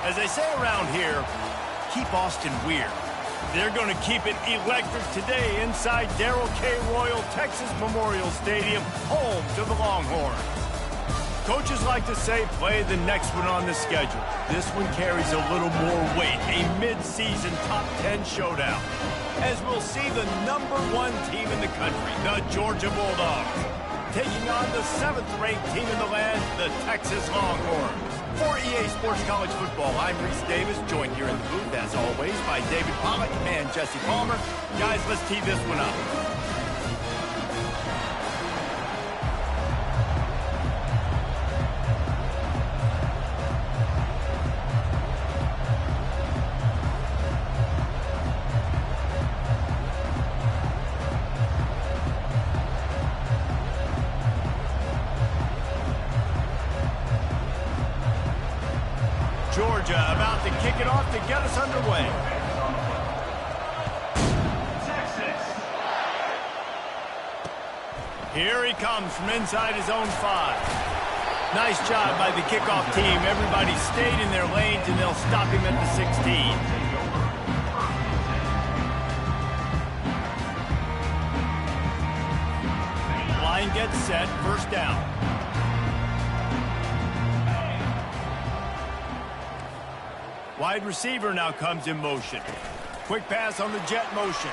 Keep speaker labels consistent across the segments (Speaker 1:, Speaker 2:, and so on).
Speaker 1: As they say around here, keep Austin weird. They're going to keep it electric today inside Darrell K. Royal Texas Memorial Stadium, home to the Longhorns. Coaches like to say, play the next one on the schedule. This one carries a little more weight, a mid-season top 10 showdown. As we'll see the #1 team in the country, the Georgia Bulldogs, taking on the 7th-ranked team in the land, the Texas Longhorns. For EA Sports College Football, I'm Reese Davis, joined here in the booth, as always, by David Pollack and Jesse Palmer. Guys, let's tee this one up. Georgia about to kick it off to get us underway. Texas. Here he comes from inside his own 5. Nice job by the kickoff team. Everybody stayed in their lanes, and they'll stop him at the 16. Line gets set, first down. Wide receiver now comes in motion. Quick pass on the jet motion.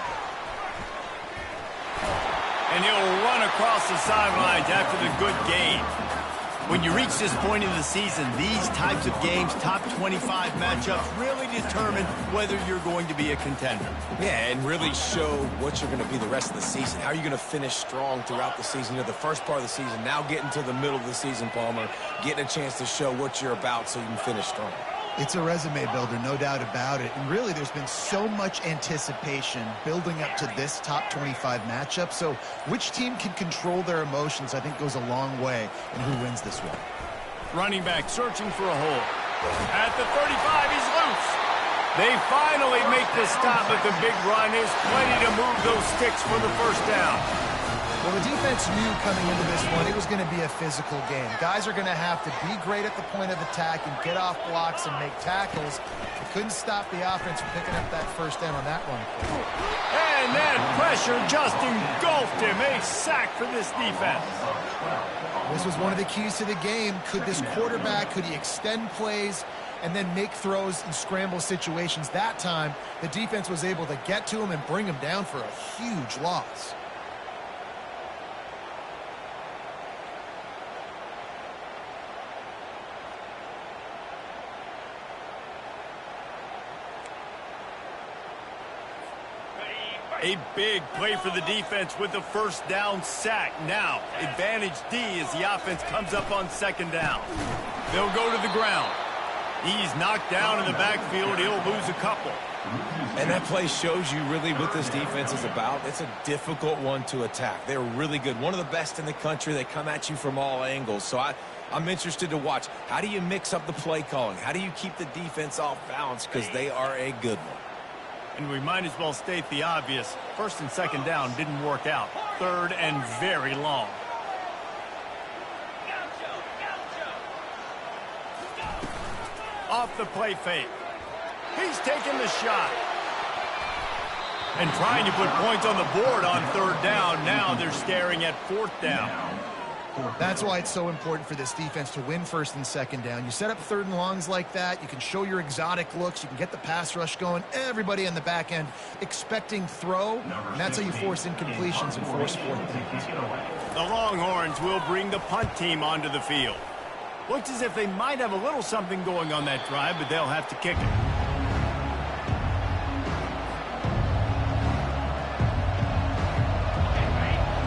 Speaker 1: And he'll run across the sidelines after the good gain. When you reach this point in the season, these types of games, top 25 matchups, really determine whether you're going to be a contender.
Speaker 2: Yeah, and really show what you're going to be the rest of the season. How are you going to finish strong throughout the season? You know, the first part of the season, now getting to the middle of the season, Palmer, getting a chance to show what you're about so you can finish strong.
Speaker 3: It's a resume builder, no doubt about it. And really, there's been so much anticipation building up to this top 25 matchup. So which team can control their emotions, I think, goes a long way in who wins this one.
Speaker 1: Running back searching for a hole. At the 35, he's loose. They finally make the stop at the big run. There's plenty to move those sticks for the first down.
Speaker 3: Well, the defense knew coming into this one it was going to be a physical game. Guys are going to have to be great at the point of attack and get off blocks and make tackles. They couldn't stop the offense from picking up that first down on that one.
Speaker 1: And then pressure just engulfed him. A sack for this defense.
Speaker 3: This was one of the keys to the game. Could this quarterback, could he extend plays and then make throws in scramble situations? That time, the defense was able to get to him and bring him down for a huge loss.
Speaker 1: A big play for the defense with the first down sack. Now, advantage D as the offense comes up on second down. They'll go to the ground. He's knocked down in the backfield. He'll lose a couple.
Speaker 2: And that play shows you really what this defense is about. It's a difficult one to attack. They're really good. One of the best in the country. They come at you from all angles. So I'm interested to watch. How do you mix up the play calling? How do you keep the defense off balance? Because they are a good one.
Speaker 1: And we might as well state the obvious. First and second down didn't work out. Third and very long. Off the play fake. He's taking the shot. And trying to put points on the board on third down. Now they're staring at fourth down.
Speaker 3: That's why it's so important for this defense to win first and second down. You set up third and longs like that, you can show your exotic looks, you can get the pass rush going, everybody on the back end expecting throw, and that's how you force incompletions and force fourth downs.
Speaker 1: The Longhorns will bring the punt team onto the field. Looks as if they might have a little something going on that drive, but they'll have to kick it.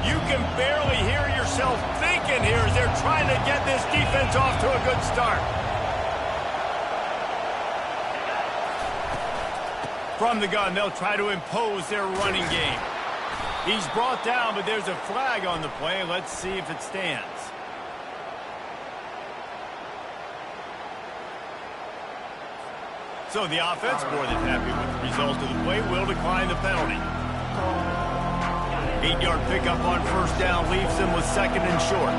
Speaker 1: You can barely hear yourself thinking here as they're trying to get this defense off to a good start. From the gun, they'll try to impose their running game. He's brought down, but there's a flag on the play. Let's see if it stands. So the offense, more than happy with the result of the play, will decline the penalty. 8-yard pickup on first down leaves them with second and short.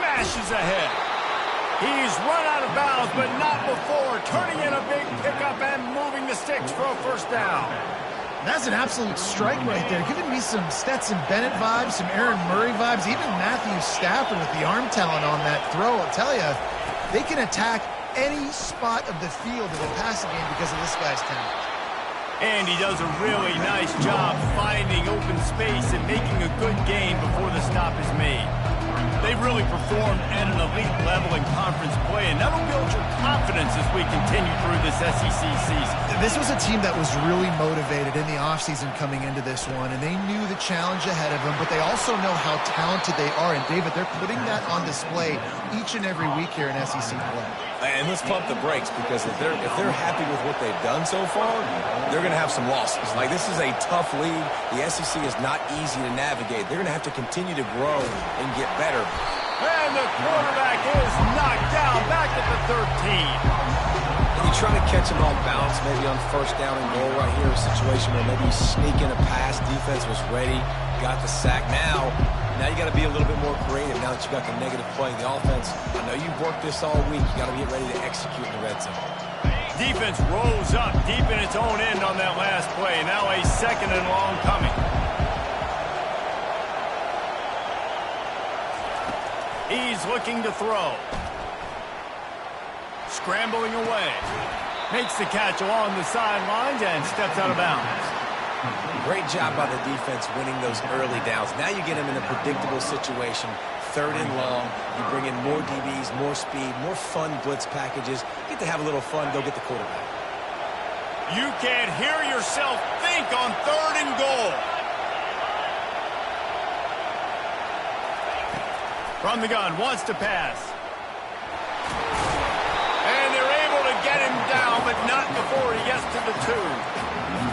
Speaker 1: smashes ahead. He's run out of bounds, but not before turning in a big pickup and moving the sticks for a first down.
Speaker 3: That's an absolute strike right there. Giving me some Stetson Bennett vibes, some Aaron Murray vibes, even Matthew Stafford with the arm talent on that throw. I'll tell you, they can attack any spot of the field in the passing game because of this guy's talent.
Speaker 1: And he does a really nice job finding open space and making a good gain before the stop is made. They've really performed at an elite level in conference play, and that'll build your confidence as we continue through this SEC season.
Speaker 3: This was a team that was really motivated in the offseason coming into this one, and they knew the challenge ahead of them, but they also know how talented they are. And, David, they're putting that on display each and every week here in SEC play.
Speaker 2: And let's pump the brakes, because if they're happy with what they've done so far, they're going to have some losses. Like, this is a tough league. The SEC is not easy to navigate. They're going to have to continue to grow and get better.
Speaker 1: And the quarterback is knocked down back at the 13.
Speaker 2: And you try to catch him off balance, maybe on first down and goal right here, a situation where maybe you sneak in a pass, defense was ready, got the sack. Now you got to be a little bit more creative now that you got the negative play. The offense, I know you've worked this all week. You got to get ready to execute in the red zone.
Speaker 1: Defense rolls up deep in its own end on that last play. Now a second and long coming. He's looking to throw. Scrambling away. Makes the catch along the sidelines and steps out of bounds.
Speaker 2: Great job by the defense winning those early downs. Now you get them in a predictable situation. Third and long. You bring in more DBs, more speed, more fun blitz packages. You get to have a little fun, go get the quarterback.
Speaker 1: You can't hear yourself think on third and goal. From the gun, wants to pass. And they're able to get him down, but not before he gets to the 2.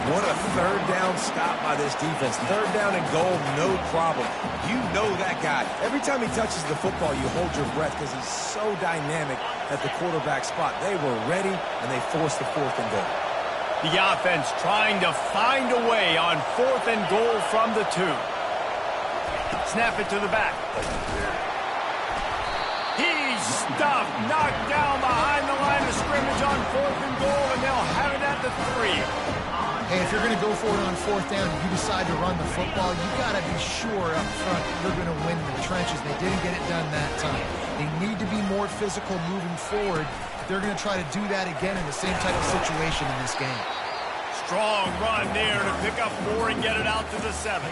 Speaker 2: What a third down stop by this defense. Third down and goal, no problem. You know that guy. Every time he touches the football, you hold your breath because he's so dynamic at the quarterback spot. They were ready, and they forced the 4th and goal.
Speaker 1: The offense trying to find a way on 4th and goal from the 2. Snap it to the back. He's stuffed, knocked down behind the line of scrimmage on 4th and goal, and they'll have it at the 3.
Speaker 3: Hey, if you're going to go for it on 4th down and you decide to run the football, you got to be sure up front you're going to win the trenches. They didn't get it done that time. They need to be more physical moving forward. They're going to try to do that again in the same type of situation in this game.
Speaker 1: Strong run there to pick up 4 and get it out to the 7.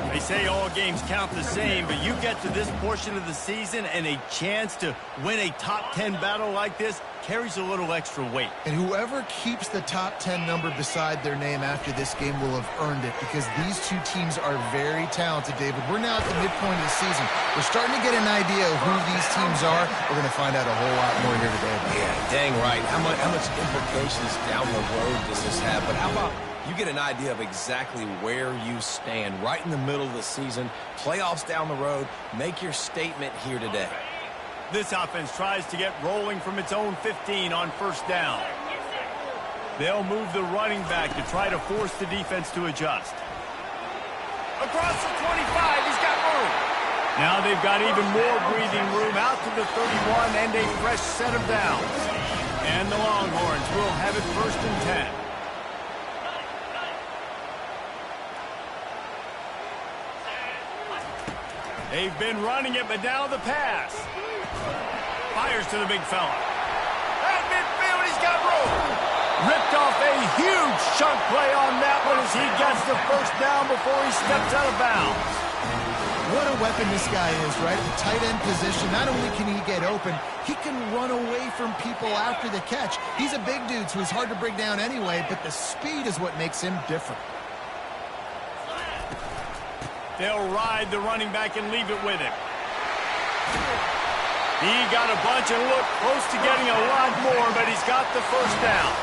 Speaker 1: They say all games count the same, but you get to this portion of the season and a chance to win a top 10 battle like this carries a little extra weight.
Speaker 3: And whoever keeps the top 10 number beside their name after this game will have earned it, because these two teams are very talented, David. We're now at the midpoint of the season. We're starting to get an idea of who these teams are. We're going to find out a whole lot more here today.
Speaker 2: Yeah, dang right. How much implications down the road does this have? But how about you get an idea of exactly where you stand right in the middle of the season, playoffs down the road, make your statement here today.
Speaker 1: This offense tries to get rolling from its own 15 on first down. They'll move the running back to try to force the defense to adjust. Across the 25, he's got room. Now they've got even more breathing room out to the 31 and a fresh set of downs. And the Longhorns will have it 1st and 10. They've been running it, but now the pass. Fires to the big fella. At midfield, he's got room. Ripped off a huge chunk play on that one as he gets the first down before he steps out of bounds.
Speaker 3: What a weapon this guy is, right? The tight end position, not only can he get open, he can run away from people after the catch. He's a big dude, so he's hard to bring down anyway, but the speed is what makes him different.
Speaker 1: They'll ride the running back and leave it with him. He got a bunch and looked close to getting a lot more, but he's got the first down.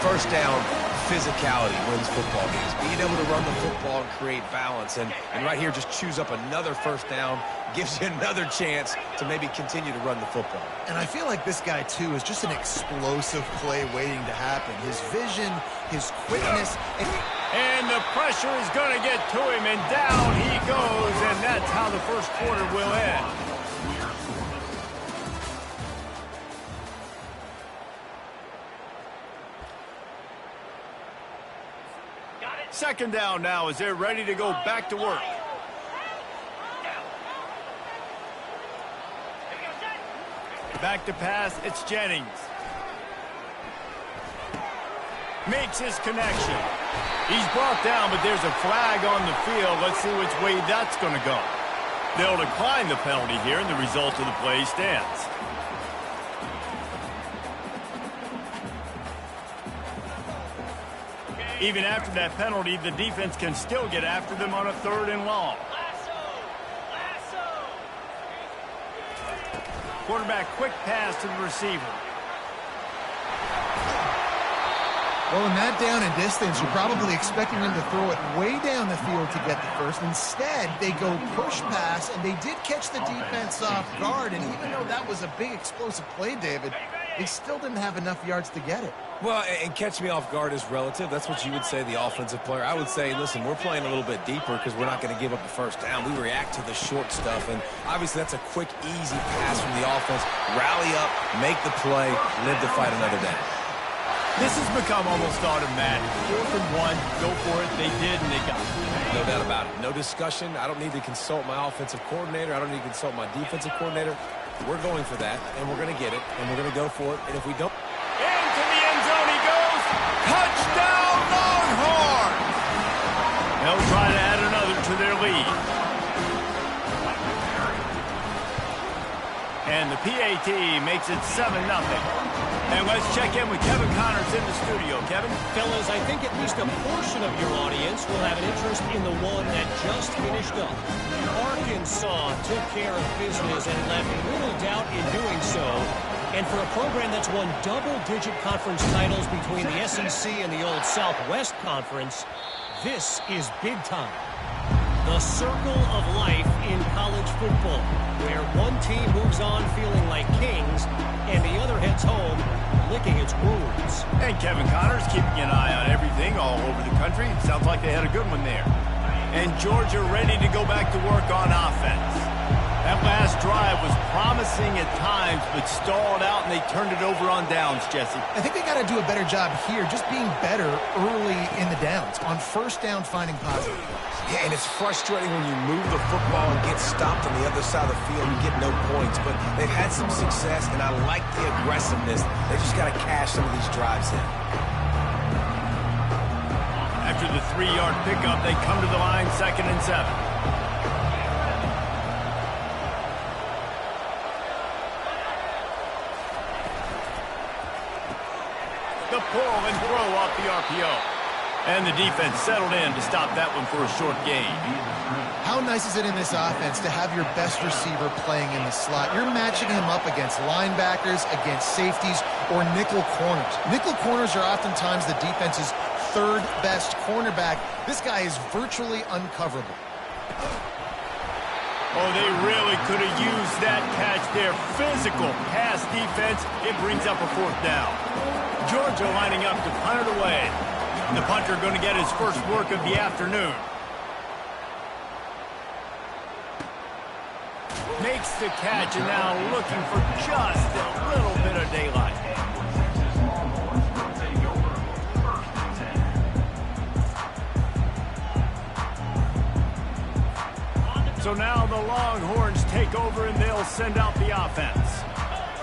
Speaker 2: First down, physicality wins football games. Being able to run the football and create balance. And right here, just choose up another first down, gives you another chance to maybe continue to run the football.
Speaker 3: And I feel like this guy, too, is just an explosive play waiting to happen. His vision, his quickness.
Speaker 1: And the pressure is going to get to him, and down he goes, and that's how the first quarter will end. second down now as they're ready to go back to work. Back to pass, it's Jennings. Makes his connection. He's brought down, but there's a flag on the field. Let's see which way that's going to go. They'll decline the penalty here, and the result of the play stands. Even after that penalty, the defense can still get after them on a 3rd and long. Quarterback quick pass to the receiver.
Speaker 3: Well, in that down and distance, you're probably expecting them to throw it way down the field to get the first. Instead, they go push pass, and they did catch the defense off guard. And even though that was a big explosive play, David, they still didn't have enough yards to get it.
Speaker 2: Well, and catch me off guard is relative. That's what you would say, the offensive player. I would say, listen, we're playing a little bit deeper because we're not going to give up a first down. We react to the short stuff, and obviously that's a quick, easy pass from the offense. Rally up, make the play, live to fight another down.
Speaker 1: This has become almost automatic. 4th and 1, go for it. They did, and they got it.
Speaker 2: No doubt about it. No discussion. I don't need to consult my offensive coordinator. I don't need to consult my defensive coordinator. We're going for that, and we're going to get it, and we're going to go for it. And if we don't...
Speaker 1: Into the end zone he goes. Touchdown, Longhorns! They'll try to add another to their lead. And the PAT makes it 7-0. And let's check in with Kevin Connors in the studio. Kevin?
Speaker 4: Fellas, I think at least a portion of your audience will have an interest in the one that just finished up. Arkansas took care of business and left little doubt in doing so. And for a program that's won double-digit conference titles between the SEC and the old Southwest Conference, this is big time. The circle of life in college football, where one team moves on feeling like kings and the other heads home licking its wounds.
Speaker 1: And Kevin Connors keeping an eye on everything all over the country. Sounds like they had a good one there. And Georgia ready to go back to work on offense. That last drive was promising at times, but stalled out, and they turned it over on downs, Jesse.
Speaker 3: I think they got to do a better job here, just being better early in the downs. On first down, finding positive plays.
Speaker 2: Yeah, and it's frustrating when you move the football and get stopped on the other side of the field and get no points. But they've had some success, and I like the aggressiveness. They just got to cash some of these drives in.
Speaker 1: After the 3-yard pickup, they come to the line, 2nd and 7. The pull and throw off the RPO. And the defense settled in to stop that one for a short gain.
Speaker 3: How nice is it in this offense to have your best receiver playing in the slot? You're matching him up against linebackers, against safeties, or nickel corners. Nickel corners are oftentimes the defense's 3rd best cornerback. This guy is virtually uncoverable.
Speaker 1: Oh, they really could have used that catch there. Physical pass defense. It brings up a 4th down. Georgia lining up to punt it away. The punter going to get his first work of the afternoon. Makes the catch, and now looking for just a little bit of daylight. So now the Longhorns take over, and they'll send out the offense.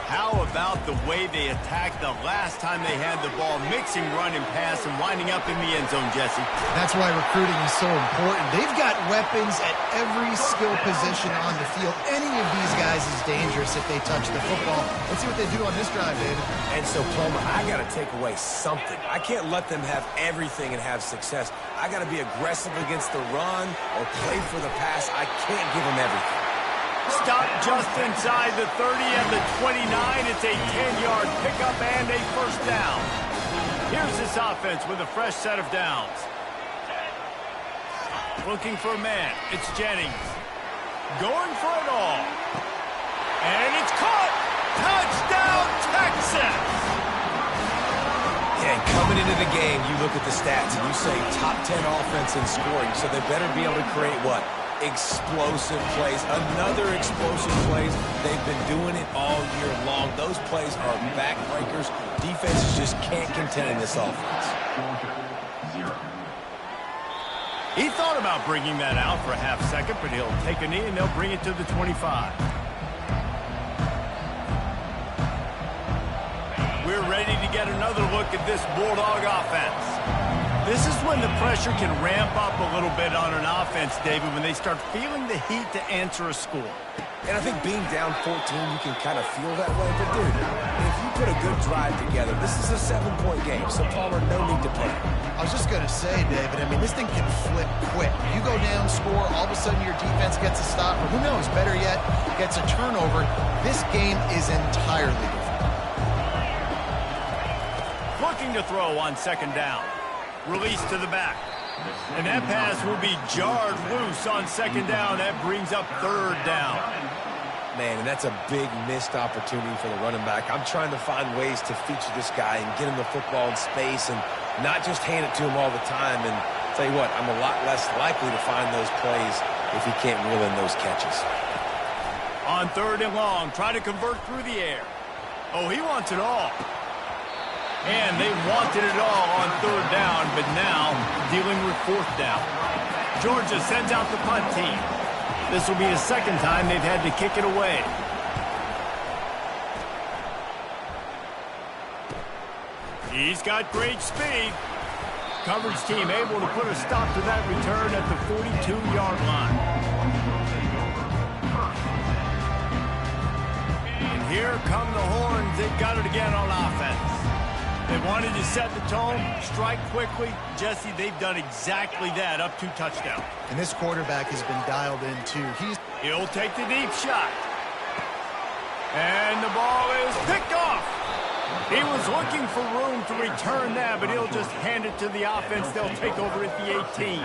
Speaker 1: How about the way they attacked the last time they had the ball, mixing run and pass and winding up in the end zone, Jesse?
Speaker 3: That's why recruiting is so important. They've got weapons at every skill position on the field. Any of these guys is dangerous if they touch the football. Let's see what they do on this drive, David.
Speaker 2: And so, Palmer, I got to take away something. I can't let them have everything and have success. I got to be aggressive against the run or play for the pass. I can't give them everything.
Speaker 1: Stop just inside the 30 and the 29. It's a 10-yard pickup and a first down. Here's this offense with a fresh set of downs. Looking for a man. It's Jennings. Going for it all. And it's caught. Touchdown, Texas!
Speaker 2: Yeah, and coming into the game, you look at the stats and you say top 10 offense in scoring, so they better be able to create what? Explosive plays. Another explosive plays. They've been doing it all year long. Those plays are backbreakers. Defenses just can't contend in this offense.
Speaker 1: He thought about bringing that out for a half second, but he'll take a knee and they'll bring it to the 25. We're ready to get another look at this Bulldog offense. This is when the pressure can ramp up a little bit on an offense, David, when they start feeling the heat to answer a score.
Speaker 2: And I think being down 14, you can kind of feel that way. But, dude, if you put a good drive together, this is a 7-point game, so Palmer, no need to panic.
Speaker 3: I was just going to say, David, I mean, this thing can flip quick. You go down, score, all of a sudden your defense gets a stop, or who knows, better yet, gets a turnover. This game is entirely different.
Speaker 1: Looking to throw on second down. Release to the back. And that pass will be jarred loose on second down. That brings up third down.
Speaker 2: Man, and that's a big missed opportunity for the running back. I'm trying to find ways to feature this guy and get him the football in space and not just hand it to him all the time. And tell you what, I'm a lot less likely to find those plays if he can't reel in those catches.
Speaker 1: On third and long, try to convert through the air. Oh, he wants it all. And they wanted it all on third down, but now dealing with fourth down. Georgia sends out the punt team. This will be the second time they've had to kick it away. He's got great speed. Coverage team able to put a stop to that return at the 42-yard line. And here come the horns. They've got it again on offense. They wanted to set the tone, strike quickly. Jesse, they've done exactly that, up 2 touchdowns.
Speaker 3: And this quarterback has been dialed in, too.
Speaker 1: He'll take the deep shot. And the ball is picked off. He was looking for room to return that, but he'll just hand it to the offense. They'll take over at the 18.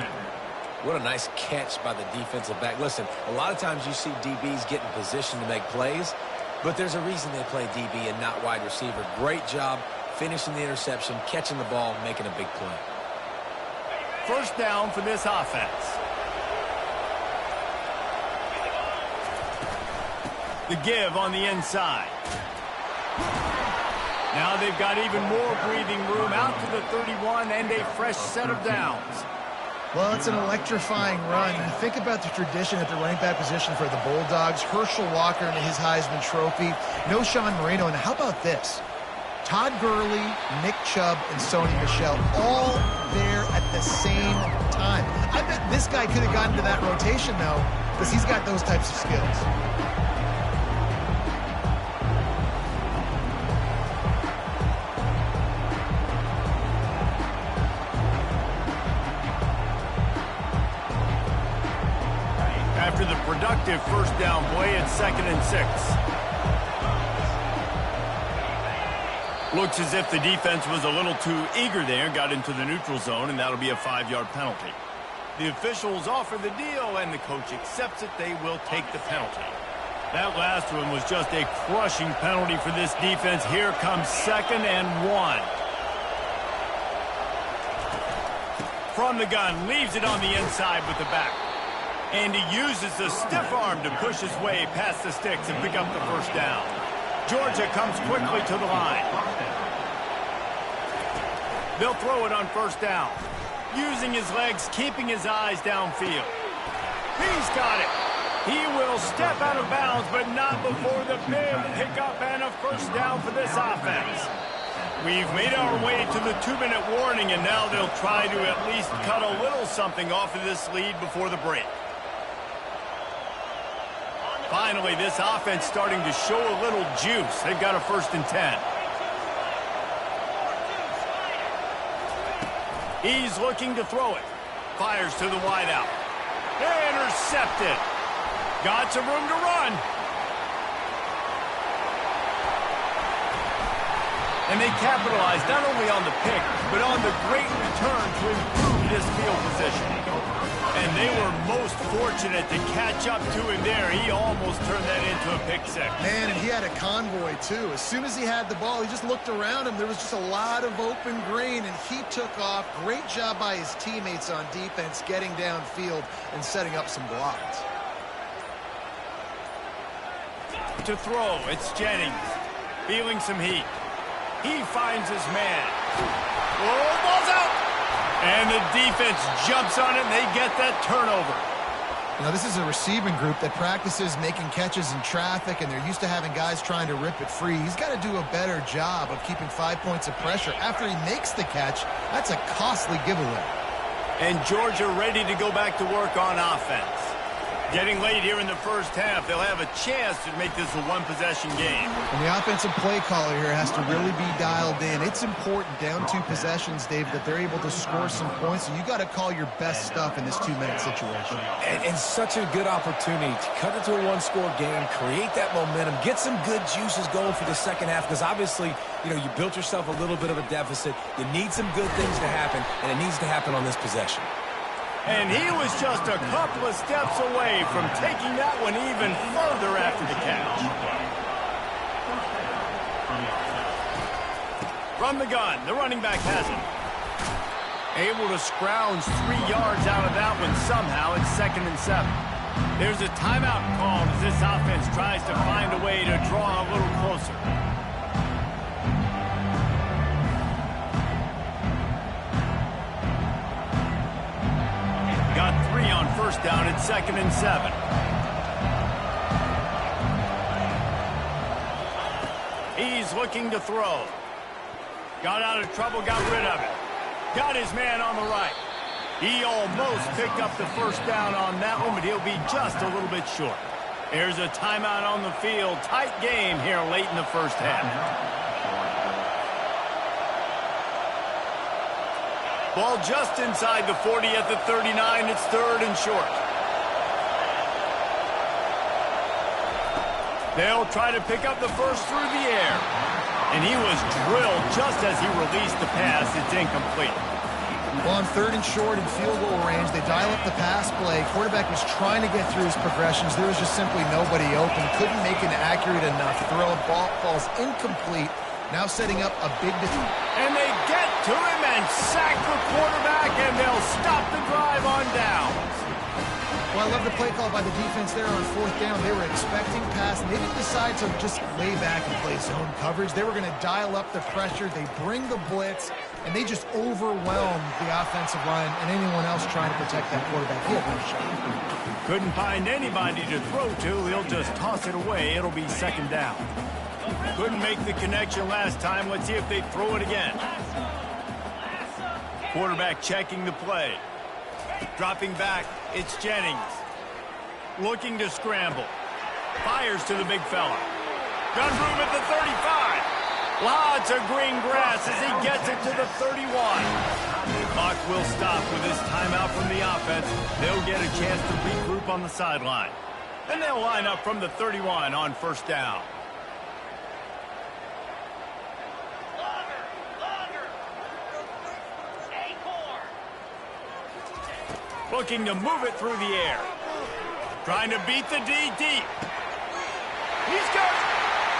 Speaker 2: What a nice catch by the defensive back. Listen, a lot of times you see DBs get in position to make plays, but there's a reason they play DB and not wide receiver. Great job finishing the interception, catching the ball, making a big play.
Speaker 1: First down for this offense. The give on the inside. Now they've got even more breathing room out to the 31 and a fresh set of downs.
Speaker 3: Well, it's an electrifying run. You think about the tradition at the running back position for the Bulldogs. Herschel Walker and his Heisman Trophy. No Sean Marino. And how about this? Todd Gurley, Nick Chubb, and Sony Michel all there at the same time. I bet this guy could have gotten to that rotation, though, because he's got those types of skills.
Speaker 1: After the productive first down play, it's 2nd and 6. Looks as if the defense was a little too eager there, got into the neutral zone, and that'll be a 5-yard penalty. The officials offer the deal, and the coach accepts it. They will take the penalty. That last one was just a crushing penalty for this defense. Here comes 2nd and 1. From the gun, leaves it on the inside with the back. And he uses the stiff arm to push his way past the sticks and pick up the first down. Georgia comes quickly to the line. They'll throw it on first down. Using his legs, keeping his eyes downfield. He's got it. He will step out of bounds, but not before the big pickup and a first down for this offense. We've made our way to the 2-minute warning, and now they'll try to at least cut a little something off of this lead before the break. Finally, this offense starting to show a little juice. They've got a 1st and 10. He's looking to throw it. Fires to the wideout. Intercepted. Got some room to run. And they capitalized not only on the pick, but on the great return to improve this field position. And they were most fortunate to catch up to him there. He almost turned that into a pick six.
Speaker 3: Man, and he had a convoy, too. As soon as he had the ball, he just looked around him. There was just a lot of open green, and he took off. Great job by his teammates on defense, getting downfield and setting up some blocks.
Speaker 1: To throw, it's Jennings. Feeling some heat. He finds his man. Oh, ball's out! And the defense jumps on it, and they get that turnover.
Speaker 3: You know, this is a receiving group that practices making catches in traffic, and they're used to having guys trying to rip it free. He's got to do a better job of keeping 5 points of pressure. After he makes the catch, that's a costly giveaway.
Speaker 1: And Georgia ready to go back to work on offense. Getting late here in the first half, they'll have a chance to make this a one-possession game.
Speaker 3: And the offensive play caller here has to really be dialed in. It's important down 2 possessions, Dave, that they're able to score some points. So you got to call your best stuff in this 2-minute situation.
Speaker 2: And such a good opportunity to cut it to a one-score game, create that momentum, get some good juices going for the second half, because obviously, you know, you built yourself a little bit of a deficit. You need some good things to happen, and it needs to happen on this possession.
Speaker 1: And he was just a couple of steps away from taking that one even further after the catch. From the gun, the running back has it. Able to scrounge 3 yards out of that one somehow. It's 2nd and 7. There's a timeout called as this offense tries to find a way to draw a little closer. Got 3 on first down at 2nd and 7. He's looking to throw. Got out of trouble, got rid of it. Got his man on the right. He almost picked up the first down on that one, but he'll be just a little bit short. There's a timeout on the field. Tight game here late in the first half. Ball just inside the 40 at the 39. It's 3rd and short. They'll try to pick up the first through the air. And he was drilled just as he released the pass. It's incomplete.
Speaker 3: Well, on 3rd and short in field goal range, they dial up the pass play. Quarterback was trying to get through his progressions. There was just simply nobody open. Couldn't make an accurate enough throw. Ball falls incomplete. Now setting up a big defeat.
Speaker 1: And they get to him and sack the quarterback, and they'll stop the drive on downs.
Speaker 3: Well, I love the play call by the defense there on 4th down. They were expecting pass, and they didn't decide to just lay back and play zone coverage. They were going to dial up the pressure. They bring the blitz, and they just overwhelm the offensive line and anyone else trying to protect that quarterback. He had no shot.
Speaker 1: Couldn't find anybody to throw to. He'll just toss it away. It'll be 2nd down. Couldn't make the connection last time. Let's see if they throw it again. Quarterback checking the play. Dropping back, it's Jennings. Looking to scramble. Fires to the big fella. Gun room at the 35. Lots of green grass as he gets it to the 31. Clock will stop with this timeout from the offense. They'll get a chance to regroup on the sideline. And they'll line up from the 31 on 1st down. Looking to move it through the air. Trying to beat the D deep. He's got it.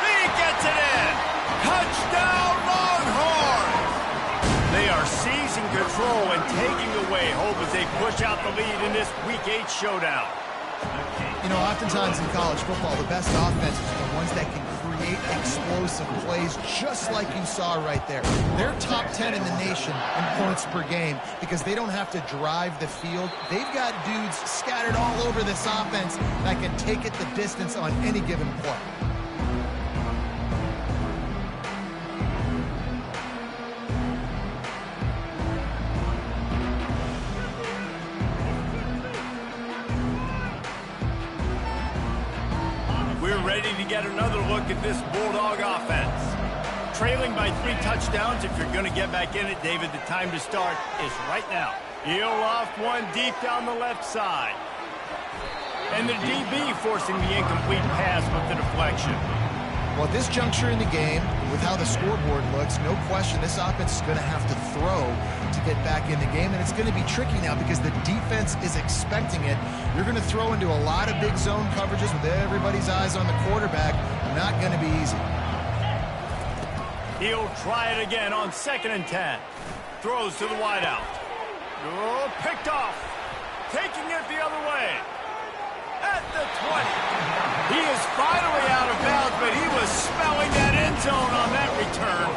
Speaker 1: He gets it in. Touchdown, Longhorns! They are seizing control and taking away hope as they push out the lead in this Week 8 showdown.
Speaker 3: You know, oftentimes in college football, the best offenses are the ones that can create explosive plays just like you saw right there. They're top 10 in the nation in points per game because they don't have to drive the field. They've got dudes scattered all over this offense that can take it the distance on any given play.
Speaker 1: We're ready to get another look at this Bulldog offense. Trailing by 3 touchdowns. If you're going to get back in it, David, the time to start is right now. He'll loft one deep down the left side. And the DB forcing the incomplete pass with the deflection.
Speaker 3: Well, at this juncture in the game, with how the scoreboard looks, no question this offense is going to have to throw to get back in the game, and it's going to be tricky now because the defense is expecting it. You're going to throw into a lot of big zone coverages with everybody's eyes on the quarterback. Not going to be easy.
Speaker 1: He'll try it again on 2nd and 10. Throws to the wideout. Oh, picked off. Taking it the other way. At the 20. He is finally out of bounds, but he was smelling that end zone on that return.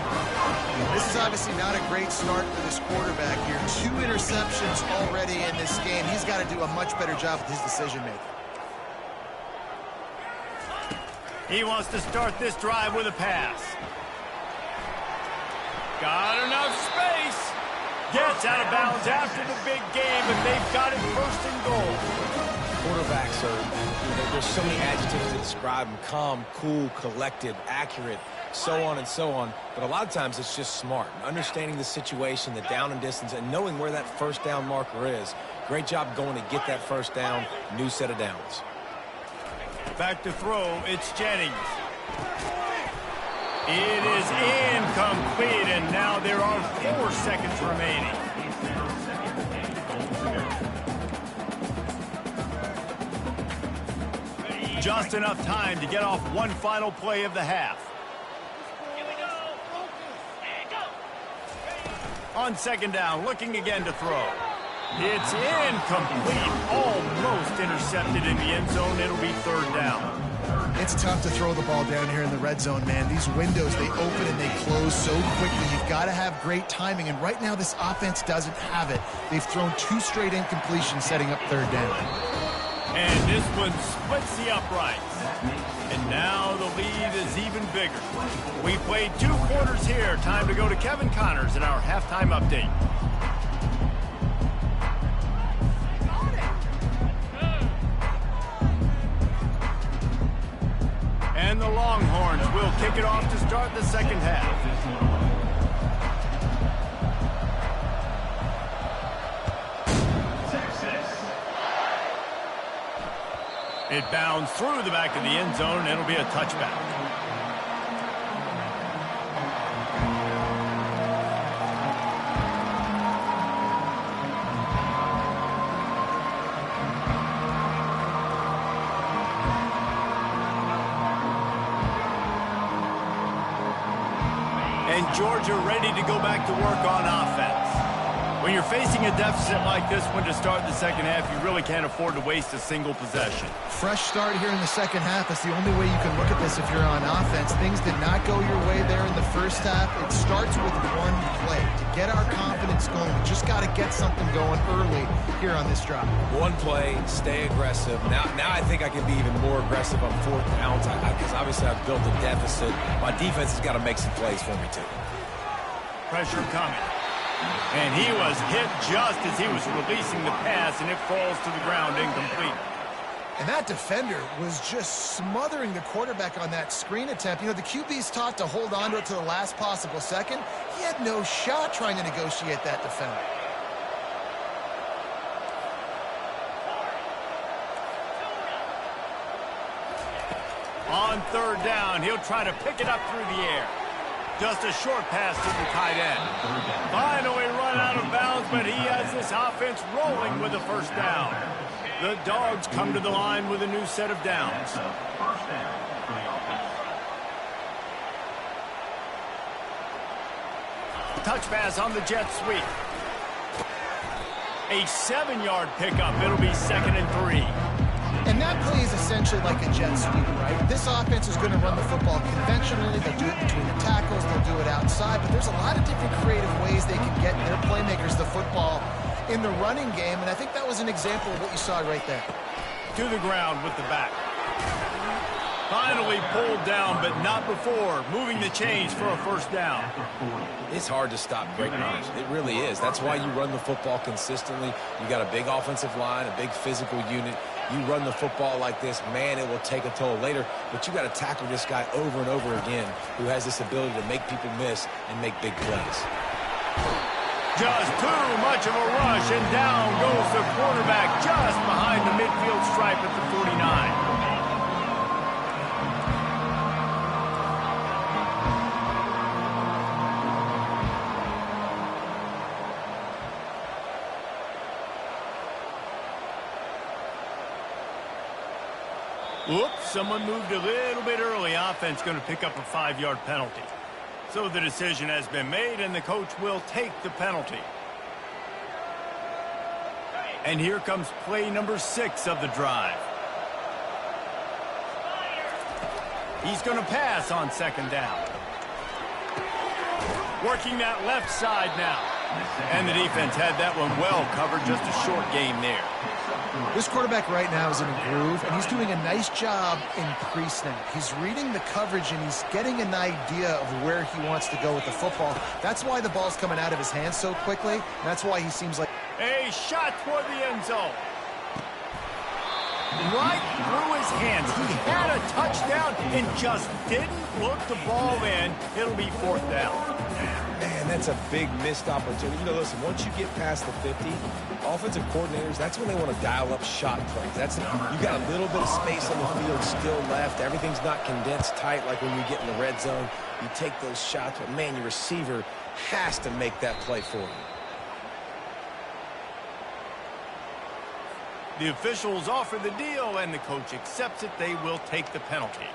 Speaker 3: This is how obviously not a great start for this quarterback here. 2 interceptions already in this game. He's got to do a much better job with his decision-making.
Speaker 1: He wants to start this drive with a pass. Got enough space. Gets out of bounds after the big game, but they've got it first and goal.
Speaker 2: Quarterbacks are, there's so many adjectives to describe them: calm, cool, collected, accurate, so on and so on. But a lot of times it's just smart, understanding the situation, the down and distance, and knowing where that first down marker is. Great job going to get that first down, new set of downs.
Speaker 1: Back to throw, it's Jennings. It is incomplete, and now there are 4 seconds remaining. Just enough time to get off one final play of the half. On second down, looking again to throw. It's incomplete, almost intercepted in the end zone. It'll be 3rd down.
Speaker 3: It's tough to throw the ball down here in the red zone, man. These windows, they open and they close so quickly. You've got to have great timing, and right now this offense doesn't have it. They've thrown 2 straight incompletions, setting up 3rd down.
Speaker 1: And this one splits the uprights. And now the lead is even bigger. We played 2 quarters here. Time to go to Kevin Connors in our halftime update. And the Longhorns will kick it off to start the second half. It bounds through the back of the end zone, and it'll be a touchback. And Georgia ready to go back to work on offense. When you're facing a deficit like this one to start the second half, you really can't afford to waste a single possession.
Speaker 3: Fresh start here in the second half. That's the only way you can look at this if you're on offense. Things did not go your way there in the first half. It starts with one play. To get our confidence going, we just got to get something going early here on this drive.
Speaker 2: One play, stay aggressive. Now I think I can be even more aggressive on 4th downs because obviously I've built a deficit. My defense has got to make some plays for me too.
Speaker 1: Pressure coming. And he was hit just as he was releasing the pass, and it falls to the ground incomplete.
Speaker 3: And that defender was just smothering the quarterback on that screen attempt. You know, the QB's taught to hold on to it to the last possible second. He had no shot trying to negotiate that defender.
Speaker 1: On 3rd down, he'll try to pick it up through the air. Just a short pass to the tight end. Finally run out of bounds, but he has this offense rolling with a first down. The Dogs come to the line with a new set of downs. Touch pass on the jet sweep. A 7-yard pickup. It'll be 2nd and 3.
Speaker 3: And that play is essentially like a jet sweep, right? This offense is going to run the football conventionally. They'll do it between the tackles. They'll do it outside. But there's a lot of different creative ways they can get their playmakers the football in the running game. And I think that was an example of what you saw right there.
Speaker 1: To the ground with the back. Finally pulled down, but not before. Moving the chains for a first down.
Speaker 2: It's hard to stop great runs. It really is. That's why you run the football consistently. You got a big offensive line, a big physical unit. You run the football like this, man, it will take a toll later. But you got to tackle this guy over and over again who has this ability to make people miss and make big plays.
Speaker 1: Just too much of a rush, and down goes the quarterback just behind the midfield stripe at the 49. Whoops, someone moved a little bit early. Offense going to pick up a 5-yard penalty. So the decision has been made, and the coach will take the penalty. And here comes play number 6 of the drive. He's going to pass on 2nd down. Working that left side now. And the defense had that one well covered, just a short game there.
Speaker 3: This quarterback right now is in a groove, and he's doing a nice job in pre-snap. He's reading the coverage, and he's getting an idea of where he wants to go with the football. That's why the ball's coming out of his hands so quickly, and that's why he seems like...
Speaker 1: A shot toward the end zone. Right through his hands. He had a touchdown and just didn't look the ball in. It'll be 4th down.
Speaker 2: Man, that's a big missed opportunity. You know, listen, once you get past the 50, offensive coordinators, that's when they want to dial up shot plays. You got a little bit of space on the field still left. Everything's not condensed tight like when you get in the red zone. You take those shots, but man, your receiver has to make that play for you.
Speaker 1: The officials offer the deal, and the coach accepts it. They will take the penalty.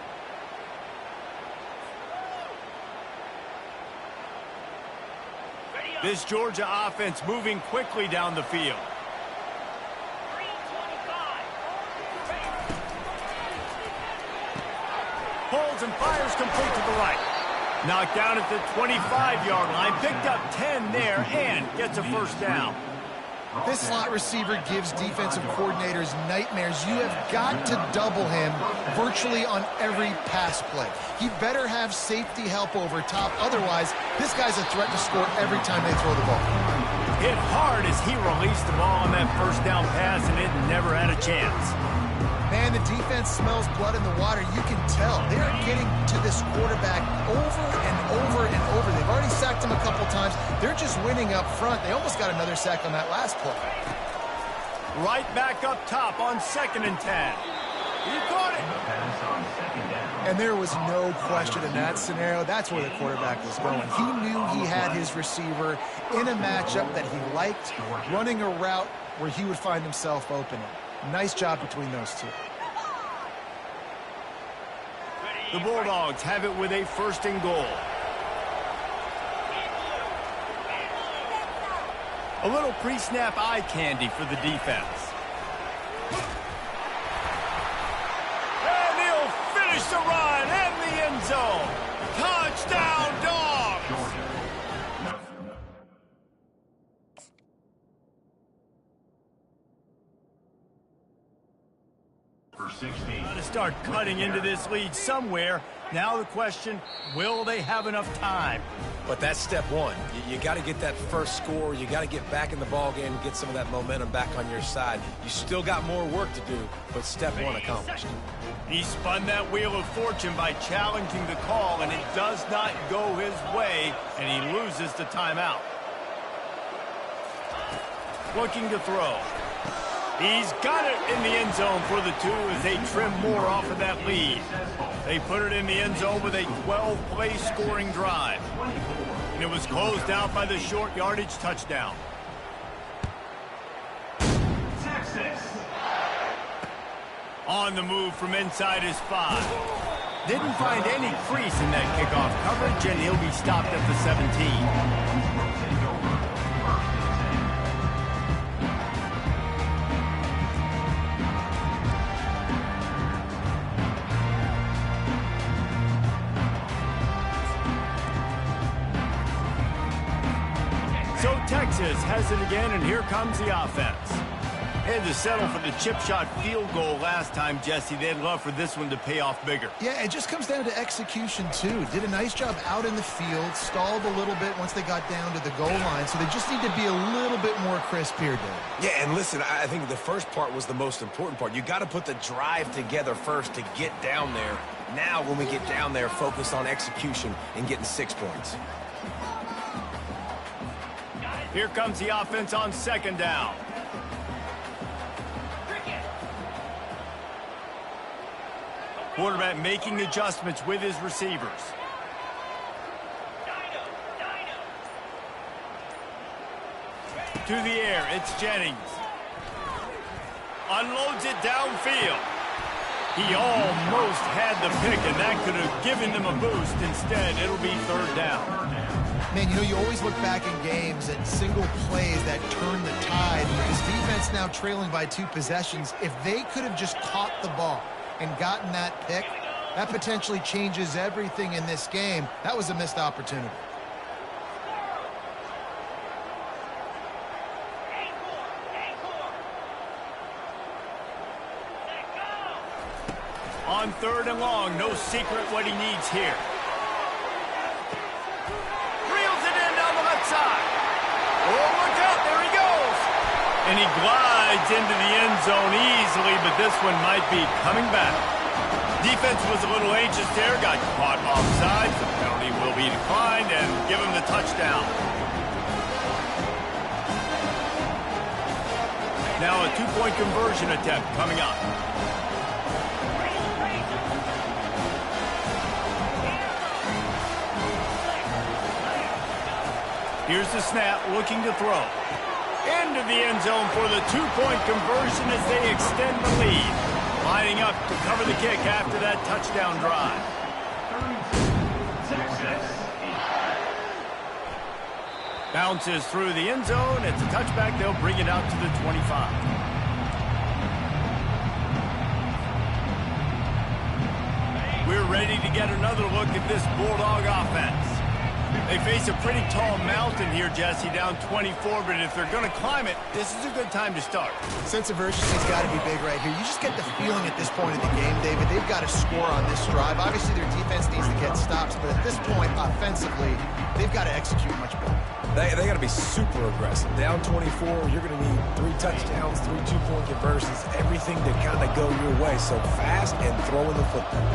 Speaker 1: This Georgia offense moving quickly down the field. Pulls and fires complete to the right. Knocked down at the 25-yard line. Picked up 10 there and gets a 1st down.
Speaker 3: This slot receiver gives defensive coordinators nightmares. You have got to double him virtually on every pass play. He better have safety help over top. Otherwise, this guy's a threat to score every time they throw the ball.
Speaker 1: Hit hard as he released the ball on that 1st down pass, and it never had a chance.
Speaker 3: Man, the defense smells blood in the water. You can tell. They are getting to this quarterback over and over and over. They've already sacked him a couple times. They're just winning up front. They almost got another sack on that last play.
Speaker 1: Right back up top on 2nd and 10. He caught it.
Speaker 3: And there was no question in that scenario. That's where the quarterback was going. He knew he had his receiver in a matchup that he liked, running a route where he would find himself open. Nice job between those two.
Speaker 1: The Bulldogs have it with a 1st and goal. A little pre-snap eye candy for the defense. And he'll finish the run and the end zone. Touchdown, Dogs! To start cutting into this lead somewhere. Now the question, will they have enough time?
Speaker 2: But that's step one. You got to get that first score. You got to get back in the ball game and get some of that momentum back on your side. You still got more work to do, but step one accomplished.
Speaker 1: He spun that wheel of fortune by challenging the call, and it does not go his way, and he loses the timeout. Looking to throw. He's got it in the end zone for the 2 as they trim more off of that lead. They put it in the end zone with a 12-play scoring drive. And it was closed out by the short yardage touchdown. Texas. On the move from inside his 5. Didn't find any crease in that kickoff coverage, and he'll be stopped at the 17. So Texas has it again, and here comes the offense. Had to settle for the chip shot field goal last time, Jesse. They'd love for this one to pay off bigger.
Speaker 3: Yeah, it just comes down to execution, too. Did a nice job out in the field, stalled a little bit once they got down to the goal line, so they just need to be a little bit more crisp here, Dave.
Speaker 2: Yeah, and listen, I think the first part was the most important part. You got to put the drive together first to get down there. Now, when we get down there, focus on execution and getting 6 points.
Speaker 1: Here comes the offense on 2nd down. Quarterback making adjustments with his receivers. To the air, it's Jennings. Unloads it downfield. He almost had the pick, and that could have given them a boost. Instead, it'll be 3rd down.
Speaker 3: Man, you know, you always look back in games at single plays that turn the tide. With this defense now trailing by 2 possessions, if they could have just caught the ball and gotten that pick, that potentially changes everything in this game. That was a missed opportunity.
Speaker 1: On 3rd and long, no secret what he needs here. Reels it in down the left side. Oh, look out, there he goes. And he glides into the end zone easily, but this one might be coming back. Defense was a little anxious there, got caught offside. The penalty will be declined and give him the touchdown. Now a 2-point conversion attempt coming up. Here's the snap, looking to throw. Into the end zone for the 2-point conversion as they extend the lead. Lining up to cover the kick after that touchdown drive. Bounces through the end zone. It's a touchback. They'll bring it out to the 25. We're ready to get another look at this Bulldog offense. They face a pretty tall mountain here, Jesse, down 24, but if they're going to climb it, this is a good time to start.
Speaker 3: Sense of urgency's got to be big right here. You just get the feeling at this point of the game, David, they've got to score on this drive. Obviously, their defense needs to get stops, but at this point, offensively, they've got to execute much better.
Speaker 2: They got to be super aggressive. Down 24, you're going to need 3 touchdowns, 3 2-point conversions, everything to kind of go your way. So fast and throwing the football.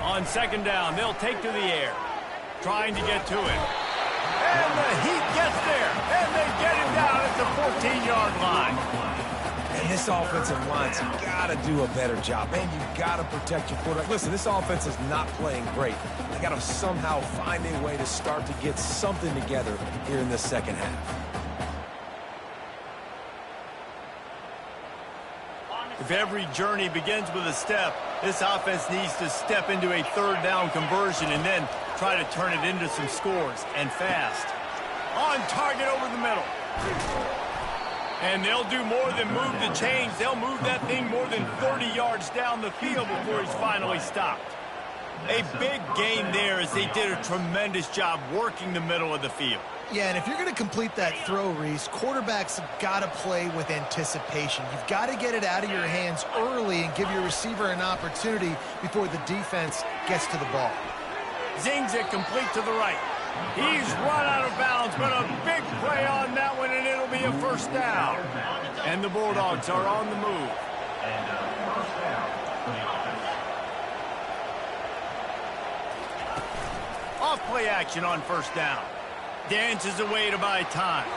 Speaker 1: On 2nd down, they'll take to the air, trying to get to it. And the Heat gets there, and they get it down at the 14-yard line.
Speaker 2: And this offensive line's got to do a better job. Man, you've got to protect your quarterback. Listen, this offense is not playing great. They got to somehow find a way to start to get something together here in the second half.
Speaker 1: If every journey begins with a step, this offense needs to step into a 3rd down conversion and then try to turn it into some scores, and fast. On target over the middle. And they'll do more than move the chains. They'll move that thing more than 30 yards down the field before he's finally stopped. A big gain there as they did a tremendous job working the middle of the field.
Speaker 3: Yeah, and if you're going to complete that throw, Reese, quarterbacks have got to play with anticipation. You've got to get it out of your hands early and give your receiver an opportunity before the defense gets to the ball.
Speaker 1: Zings it complete to the right. He's run out of bounds, but a big play on that one, and it'll be a 1st down. And the Bulldogs are on the move. Off play action on 1st down. Dances away to buy time.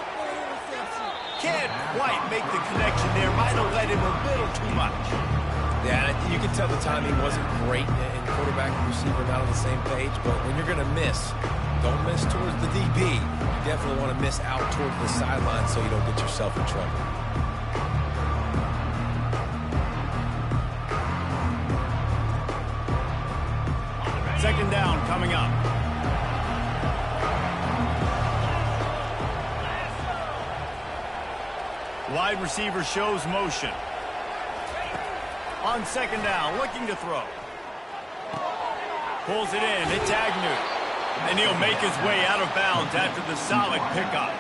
Speaker 1: Can't quite make the connection there. Might have led him a little too much.
Speaker 2: Yeah, you can tell the timing wasn't great, and quarterback and receiver not on the same page, but when you're going to miss, don't miss towards the DB. You definitely want to miss out towards the sideline so you don't get yourself in trouble.
Speaker 1: Second down coming up. Wide receiver shows motion. On 2nd down, looking to throw. Pulls it in. It's Agnew. And he'll make his way out of bounds after the solid pickup.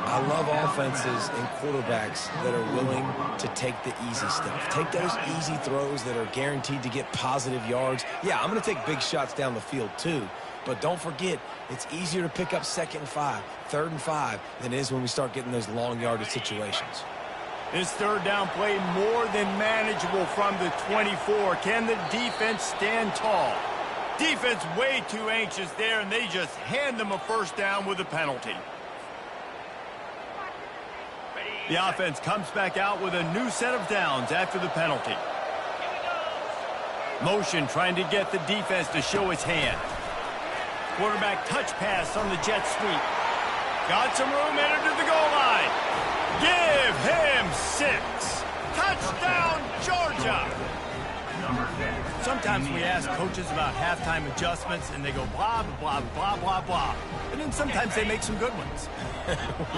Speaker 2: I love offenses and quarterbacks that are willing to take the easy stuff. Take those easy throws that are guaranteed to get positive yards. Yeah, I'm going to take big shots down the field too. But don't forget, it's easier to pick up 2nd and 5, 3rd and 5 than it is when we start getting those long yardage situations.
Speaker 1: This 3rd down play more than manageable from the 24. Can the defense stand tall? Defense way too anxious there, and they just hand them a 1st down with a penalty. The offense comes back out with a new set of downs after the penalty. Motion trying to get the defense to show its hand. Quarterback touch pass on the jet sweep. Got some room, entered to the goal line. Give him 6. Touchdown, Georgia. Sometimes we ask coaches about halftime adjustments, and they go blah, blah, blah, blah, blah. And then sometimes they make some good ones.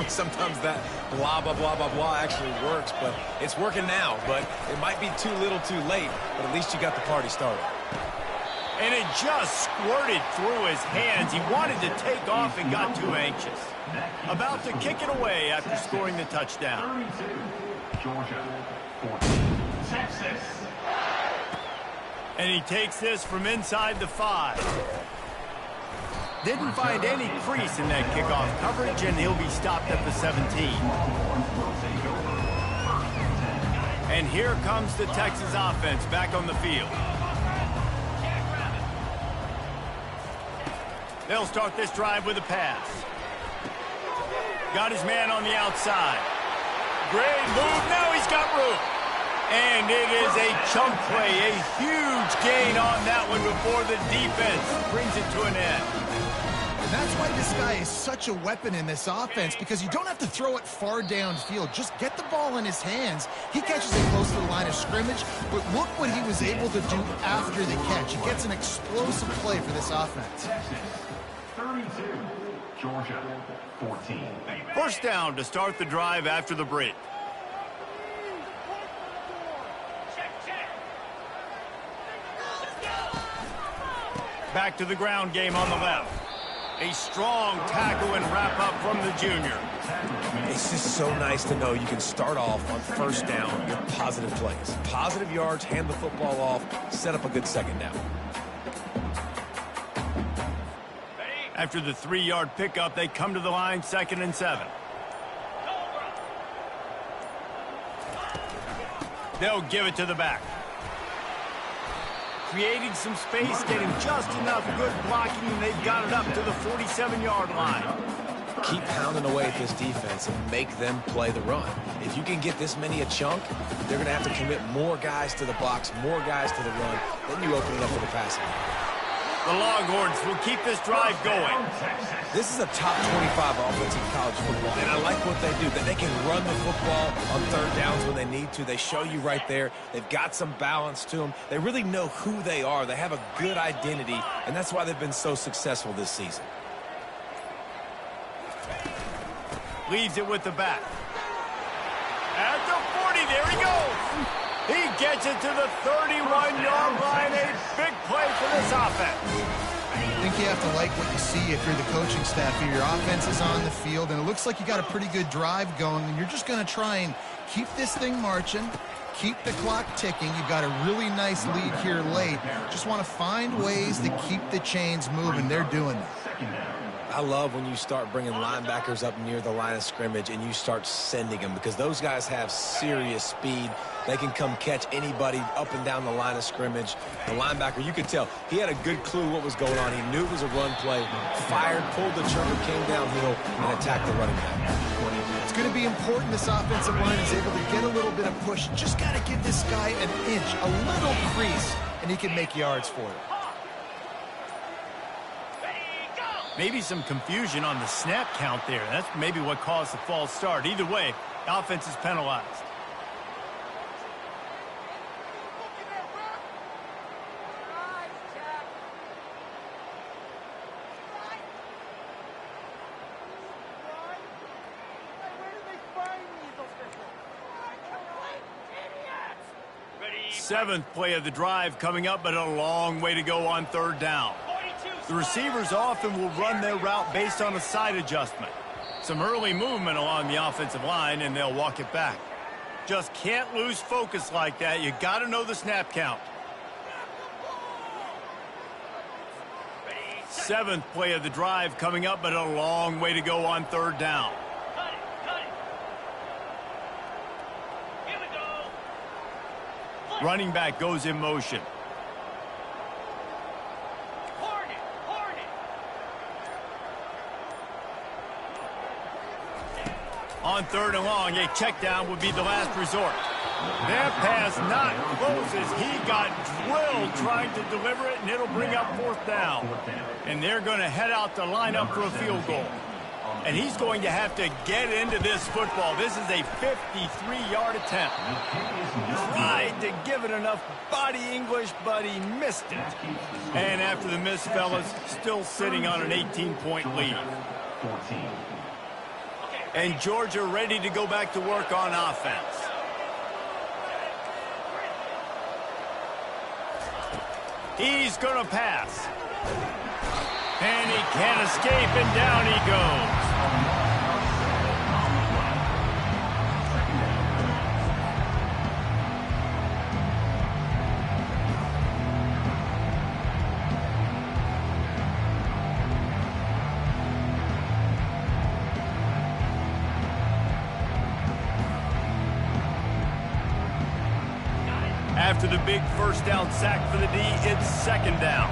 Speaker 2: Sometimes that blah, blah, blah, blah, blah actually works, but it's working now. But it might be too little too late, but at least you got the party started.
Speaker 1: And it just squirted through his hands. He wanted to take off and got too anxious. About to kick it away after scoring the touchdown.
Speaker 5: Georgia 14.
Speaker 1: And he takes this from inside the 5. Didn't find any crease in that kickoff coverage, and he'll be stopped at the 17. And here comes the Texas offense back on the field. They'll start this drive with a pass. Got his man on the outside. Great move. Now he's got room. And it is a chunk play, a huge gain on that one before the defense brings it to an end.
Speaker 3: And that's why this guy is such a weapon in this offense, because you don't have to throw it far downfield. Just get the ball in his hands. He catches it close to the line of scrimmage, but look what he was able to do after the catch. He gets an explosive play for this offense.
Speaker 5: Texas, 32. Georgia, 14.
Speaker 1: First down to start the drive after the break. Back to the ground game on the left. A strong tackle and wrap up from the junior.
Speaker 2: It's just so nice to know you can start off on first down with positive plays. Positive yards, hand the football off, set up a good second down.
Speaker 1: After the 3-yard pickup, they come to the line 2nd and 7. They'll give it to the back. Creating some space, getting just enough good blocking, and they've got it up to the 47-yard line.
Speaker 2: Keep pounding away at this defense and make them play the run. If you can get this many a chunk, they're going to have to commit more guys to the box, more guys to the run. Then you open it up for the passing.
Speaker 1: The Longhorns will keep this drive going.
Speaker 2: This is a top 25 offense in college football, and I like what they do, that they can run the football on third downs when they need to. They show you right there. They've got some balance to them. They really know who they are. They have a good identity, and that's why they've been so successful this season.
Speaker 1: Leads it with the back. At the 40, there he goes. He gets it to the 31-yard line. A big play for this offense.
Speaker 3: I think you have to like what you see if you're the coaching staff here. Your offense is on the field, and it looks like you got a pretty good drive going, and you're just going to try and keep this thing marching, keep the clock ticking. You've got a really nice lead here late. Just want to find ways to keep the chains moving. They're doing that.
Speaker 2: I love when you start bringing linebackers up near the line of scrimmage and you start sending them, because those guys have serious speed. They can come catch anybody up and down the line of scrimmage. The linebacker, you could tell, he had a good clue what was going on. He knew it was a run play, fired, pulled the trigger, came downhill, and attacked the running back.
Speaker 3: It's going to be important this offensive line is able to get a little bit of push. Just got to give this guy an inch, a little crease, and he can make yards for it.
Speaker 1: Maybe some confusion on the snap count there. That's maybe what caused the false start. Either way, the offense is penalized. Seventh play of the drive coming up, but a long way to go on third down. The receivers often will run their route based on a side adjustment. Some early movement along the offensive line, and they'll walk it back. Just can't lose focus like that. You got to know the snap count. Seventh play of the drive coming up, but a long way to go on third down. Running back goes in motion. On third and long, a check down would be the last resort. That pass not close as he got drilled trying to deliver it, and it'll bring up fourth down. And they're going to head out to line up for a field goal. And he's going to have to get into this football. This is a 53-yard attempt. Tried to give it enough body English, but he missed it. And after the miss, fellas, still sitting on an 18-point lead. And Georgia ready to go back to work on offense. He's going to pass. And he can't escape, and down he goes. After the big first down sack for the D, it's second down.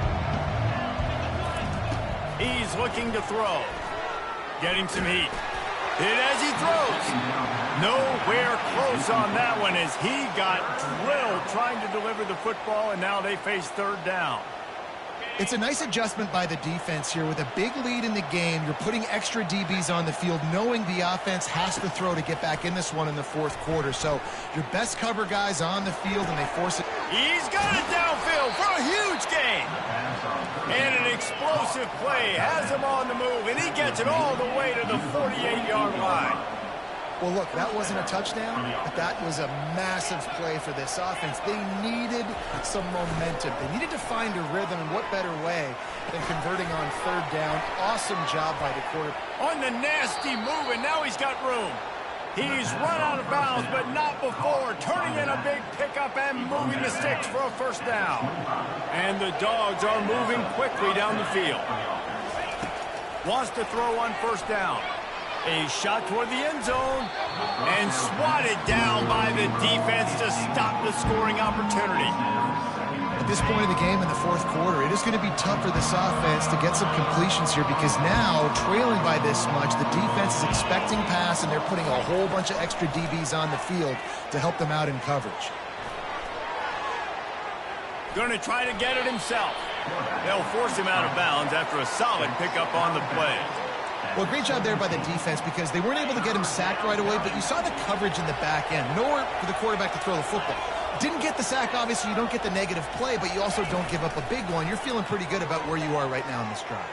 Speaker 1: He's looking to throw. Getting some heat. Hit as he throws. Nowhere close on that one as he got drilled trying to deliver the football, and now they face third down.
Speaker 3: It's a nice adjustment by the defense here. With a big lead in the game, you're putting extra DBs on the field, knowing the offense has to throw to get back in this one in the fourth quarter. So your best cover guys on the field, and they force it.
Speaker 1: He's got it downfield for a huge gain. And an explosive play has him on the move, and he gets it all the way to the 48-yard line.
Speaker 3: Well, look, that wasn't a touchdown, but that was a massive play for this offense. They needed some momentum. They needed to find a rhythm, and what better way than converting on third down. Awesome job by the quarterback.
Speaker 1: On the nasty move, and now he's got room. He's run out of bounds, but not before. Turning in a big pickup and moving the sticks for a first down. And the Dogs are moving quickly down the field. Wants to throw on first down. A shot toward the end zone. And swatted down by the defense to stop the scoring opportunity.
Speaker 3: At this point in the game in the fourth quarter, it is going to be tough for this offense to get some completions here because now, trailing by this much, the defense is expecting pass, and they're putting a whole bunch of extra DBs on the field to help them out in coverage.
Speaker 1: Going to try to get it himself. They'll force him out of bounds after a solid pickup on the play.
Speaker 3: Well, great job there by the defense because they weren't able to get him sacked right away, but you saw the coverage in the back end. Nowhere for the quarterback to throw the football. Didn't get the sack, obviously. You don't get the negative play, but you also don't give up a big one. You're feeling pretty good about where you are right now in this drive.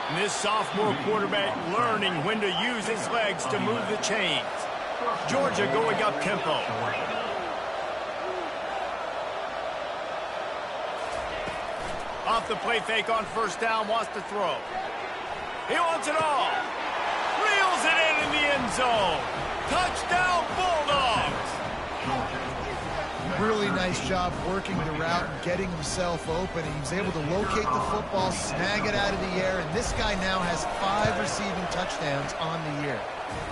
Speaker 1: And this sophomore quarterback learning when to use his legs to move the chains. Georgia going up tempo. Off the play fake on first down, wants to throw. He wants it all. Reels it in the end zone. Touchdown, Bulldogs.
Speaker 3: Really nice job working the route and getting himself open. He was able to locate the football, snag it out of the air, and this guy now has 5 receiving touchdowns on the year.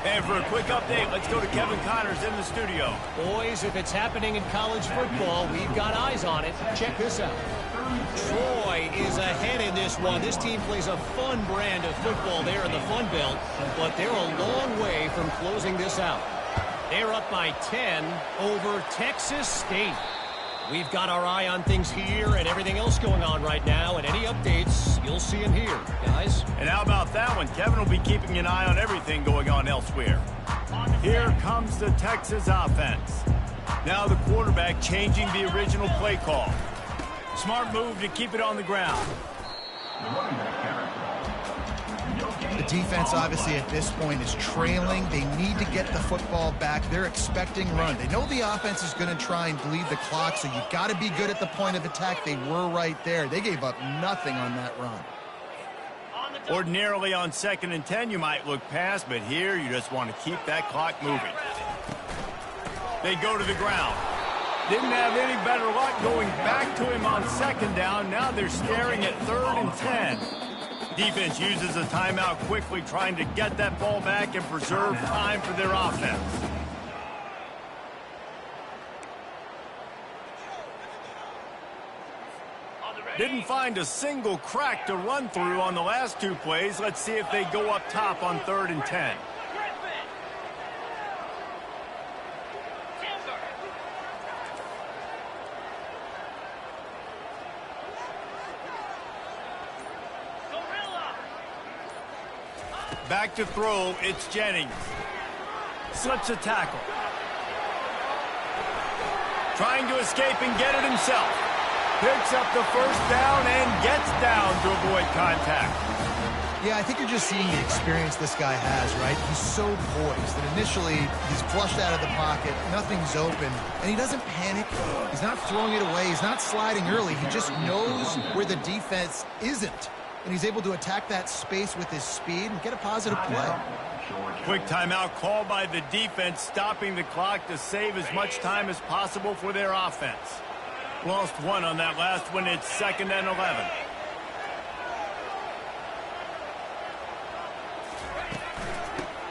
Speaker 1: And for a quick update, let's go to Kevin Connors in the studio.
Speaker 4: Boys, if it's happening in college football, we've got eyes on it. Check this out. Troy is ahead in this one. This team plays a fun brand of football there in the Fun Belt, but they're a long way from closing this out. They're up by 10 over Texas State. We've got our eye on things here and everything else going on right now, and any updates, you'll see them here, guys.
Speaker 1: And how about that one? Kevin will be keeping an eye on everything going on elsewhere. Here comes the Texas offense. Now the quarterback changing the original play call. Smart move to keep it on the ground.
Speaker 3: The defense, obviously, at this point is trailing. They need to get the football back. They're expecting run. They know the offense is going to try and bleed the clock, so you've got to be good at the point of attack. They were right there. They gave up nothing on that run.
Speaker 1: Ordinarily on 2nd and 10, you might look past, but here you just want to keep that clock moving. They go to the ground. Didn't have any better luck going back to him on 2nd down. Now they're staring at 3rd and 10. Defense uses a timeout quickly, trying to get that ball back and preserve time for their offense. Didn't find a single crack to run through on the last 2 plays. Let's see if they go up top on 3rd and 10. Back to throw, it's Jennings. Slips a tackle. Trying to escape and get it himself. Picks up the first down and gets down to avoid contact.
Speaker 3: Yeah, I think you're just seeing the experience this guy has, right? He's so poised that initially he's flushed out of the pocket, nothing's open, and he doesn't panic. He's not throwing it away. He's not sliding early. He just knows where the defense isn't. And he's able to attack that space with his speed and get a positive play.
Speaker 1: Quick timeout called by the defense, stopping the clock to save as much time as possible for their offense. Lost 1 on that last one. It's 2nd and 11.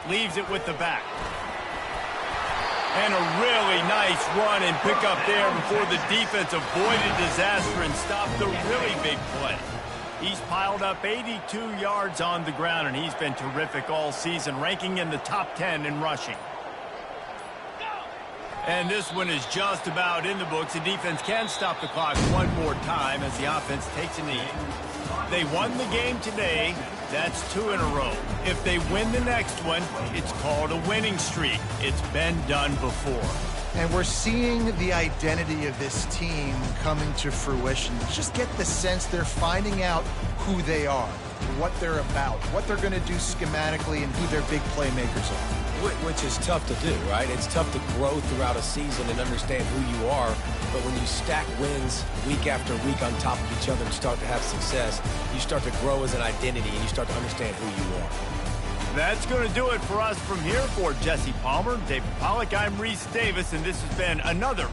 Speaker 1: Leaves it with the back. And a really nice run and pick up there before the defense avoided disaster and stopped the really big play. He's piled up 82 yards on the ground, and he's been terrific all season, ranking in the top 10 in rushing. And this one is just about in the books. The defense can stop the clock one more time as the offense takes a knee. They won the game today. That's 2 in a row. If they win the next one, it's called a winning streak. It's been done before.
Speaker 3: And we're seeing the identity of this team coming to fruition. Just get the sense they're finding out who they are, what they're about, what they're going to do schematically, and who their big playmakers are.
Speaker 2: Which is tough to do, right? It's tough to grow throughout a season and understand who you are. But when you stack wins week after week on top of each other and start to have success, you start to grow as an identity and you start to understand who you are.
Speaker 1: That's going to do it for us from here. For Jesse Palmer, David Pollack, I'm Reese Davis, and this has been another